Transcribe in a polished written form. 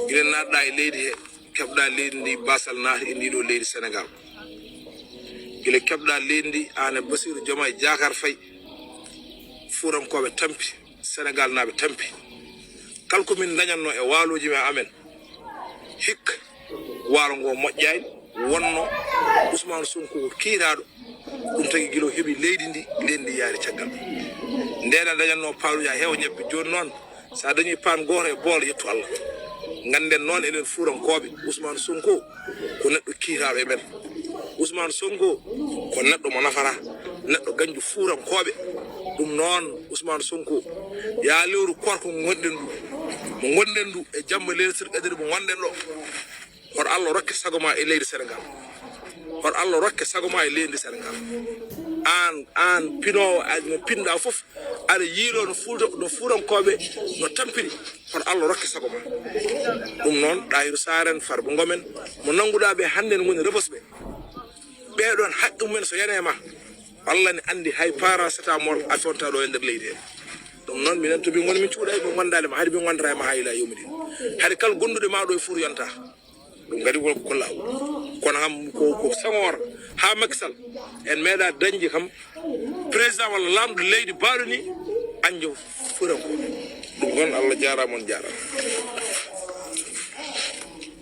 gila naɗɗa e leydi he keɓɗa leydi ndi basal naati e ndiɗo leydi Sénégal gila keɓɗa leydi ndi an e Bassirou Diomaye Diakhar Faye fuurankoɓe tampi Sénégal naɓe tampi kala ko min dañatno e waaloji men amen hikka waalo ngo moƴƴani wonno Ousmane Sonko ko kiiraɗo ɗum tagi guilo heeɓi leydi ndi yaari caggal ndena dañatno paaluja heewa ñebbe joni noon sa dañi paan goto e boolo yettu Allah ganden noon enen fuurankoɓe Ousmane Sonko ko neɗɗo kiiraɗo e men Ousmane Sonko ko neɗɗo mo nafara neɗɗo gañju fuurankoɓe ɗum noon Ousmane Sonko ya lewru korko mo gonɗen ndu e jamma leylatul qadri mo gonɗen ɗo hoto Allah rokke sago ma e leydi Sénégal hoto Allah rokke sago ma e leydi Sénégal an pinowo no pinɗa foof aɗa yiilo no fuurankoɓe no tampiri hoto Allah rokke sago ma ɗum noon Ɗahiru Sarr en Farba Ngom en mo nanguɗa ɓe hande ne goni Rebeuss ɓeɗon haqqe mumen so yana ma Allah ne andi hay paracetamol a fonta ɗo e nder leydi he ɗum noon minen to ɓe goni min cuuɗa ɓe gondale ma haade ɓe gondata e ma ha ila yawmidin haade kala gonduɗe ma ɗo e fur yonta ɗum kadi ko lawol kono kam ko Senghor ha Macky Sall en meeɗa dañde kam président walla lamɗo leydi baɗo ni anjo furanko ɗum gon Allah jarama on jarama